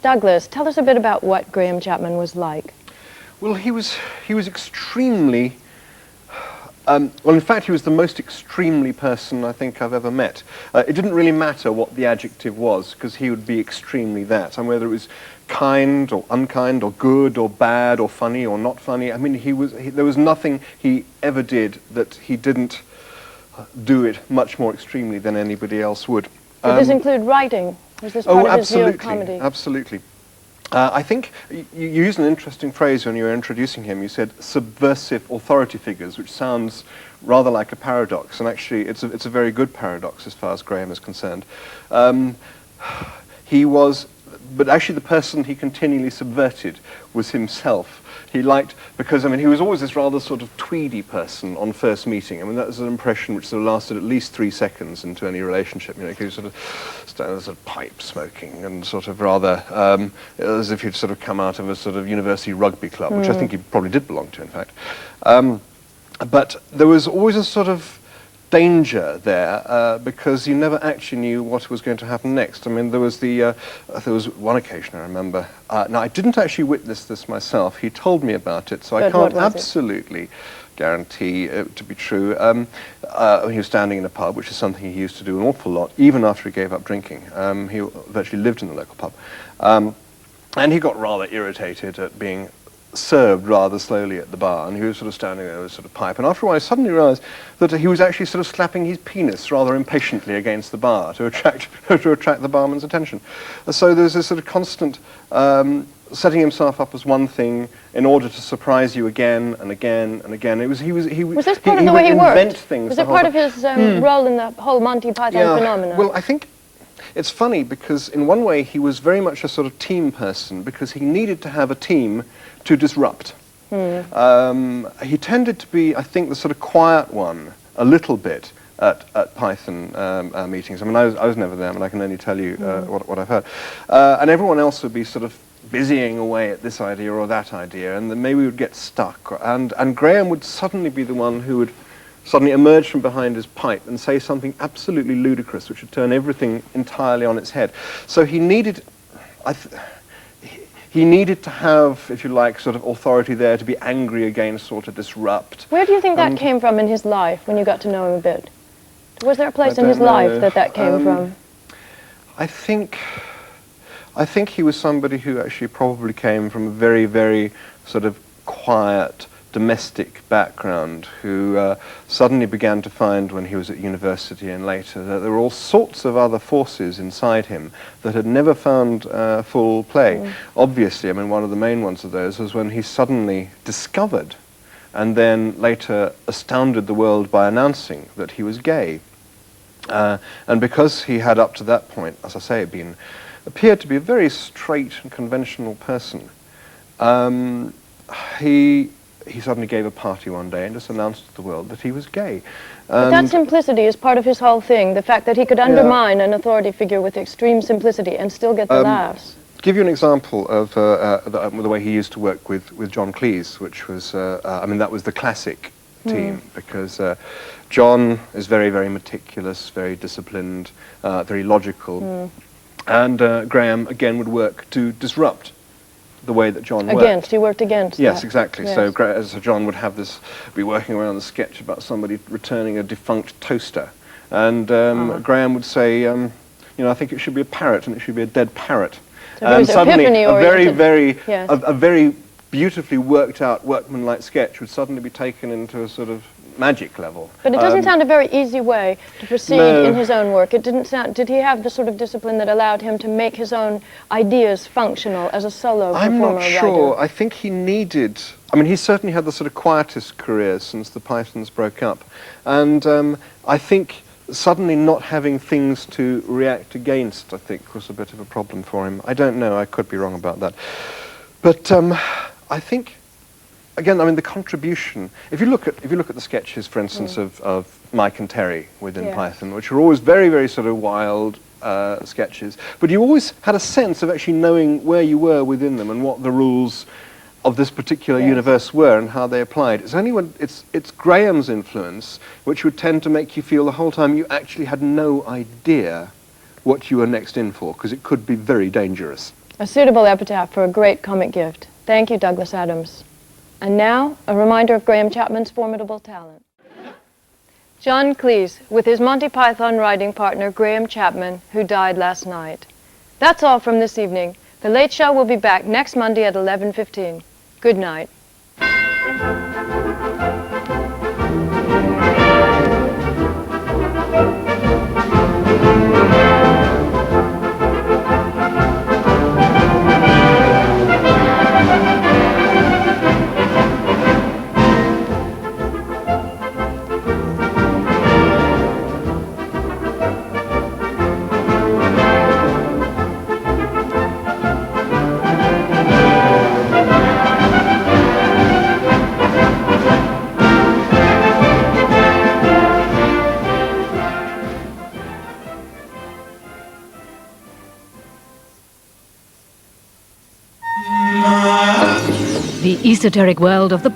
Douglas, tell us a bit about what Graham Chapman was like. Well, he was extremely. Well, in fact, he was the most extremely person I think I've ever met. It didn't really matter what the adjective was, because he would be extremely that. And whether it was kind or unkind or good or bad or funny or not funny, I mean, there was nothing he ever did that he didn't do it much more extremely than anybody else would. Did this include writing? Was this part of his view of comedy? Absolutely. I think you used an interesting phrase when you were introducing him. You said subversive authority figures, which sounds rather like a paradox, and actually it's a very good paradox as far as Graham is concerned. He was, but actually the person he continually subverted was himself. He liked, because I mean he was always this rather sort of tweedy person on first meeting. I mean that was an impression which sort of lasted at least 3 seconds into any relationship. You know, he sort of stand there sort of pipe smoking and sort of rather as if he'd sort of come out of a sort of university rugby club, which I think he probably did belong to, in fact. But there was always a sort of danger there because you never actually knew what was going to happen next. I mean, there was one occasion I remember. Now, I didn't actually witness this myself. He told me about it, so I can't absolutely guarantee it to be true. He was standing in a pub, which is something he used to do an awful lot, even after he gave up drinking. He virtually lived in the local pub. And he got rather irritated at being served rather slowly at the bar, and he was sort of standing there with a sort of pipe, and after a while I suddenly realised that he was actually sort of slapping his penis rather impatiently against the bar to attract the barman's attention. So there's this sort of constant setting himself up as one thing in order to surprise you again and again and again. Was this part of the way he worked? Was it part of his role in the whole Monty Python phenomenon? Well, I think it's funny because in one way he was very much a sort of team person, because he needed to have a team to disrupt. He tended to be, I think, the sort of quiet one a little bit at Python meetings. I mean, I was never there, but I can only tell you what I've heard. And everyone else would be sort of busying away at this idea or that idea, and then maybe we would get stuck. And Graham would suddenly be the one who would suddenly emerge from behind his pipe and say something absolutely ludicrous, which would turn everything entirely on its head. So he needed, he needed to have, if you like, sort of authority there to be angry against or to disrupt. Where do you think that came from in his life when you got to know him a bit? Was there a place in his life that came from? I think he was somebody who actually probably came from a very, very sort of quiet, domestic background, who suddenly began to find when he was at university and later that there were all sorts of other forces inside him that had never found full play. Obviously, I mean, one of the main ones of those was when he suddenly discovered and then later astounded the world by announcing that he was gay. And because he had up to that point, as I say, appeared to be a very straight and conventional person, he suddenly gave a party one day and just announced to the world that he was gay. But that simplicity is part of his whole thing, the fact that he could undermine an authority figure with extreme simplicity and still get the laughs. Give you an example of the way he used to work with John Cleese, which was, I mean, that was the classic team, because John is very, very meticulous, very disciplined, very logical, and Graham, again, would work to disrupt the way that John worked. He worked against Yes, that. exactly. Yes. So John would have be working around the sketch about somebody returning a defunct toaster, and Graham would say, you know, I think it should be a parrot, and it should be a dead parrot. And suddenly, a very beautifully worked out workmanlike sketch would suddenly be taken into a sort of magic level. But it doesn't sound a very easy way to proceed in his own work. It didn't sound. Did he have the sort of discipline that allowed him to make his own ideas functional as a solo performer? I'm not sure. I think he needed. I mean, he certainly had the sort of quietest career since the Pythons broke up, and I think suddenly not having things to react against, I think, was a bit of a problem for him. I don't know. I could be wrong about that, but I think. Again, I mean, the contribution, if you look at the sketches, for instance, of Mike and Terry within Python, which are always very, very sort of wild sketches, but you always had a sense of actually knowing where you were within them and what the rules of this particular universe were and how they applied. It's only when it's Graham's influence which would tend to make you feel the whole time you actually had no idea what you were next in for, because it could be very dangerous. A suitable epitaph for a great comic gift. Thank you, Douglas Adams. And now, a reminder of Graham Chapman's formidable talent. John Cleese, with his Monty Python writing partner, Graham Chapman, who died last night. That's all from this evening. The Late Show will be back next Monday at 11:15. Good night. The esoteric world of the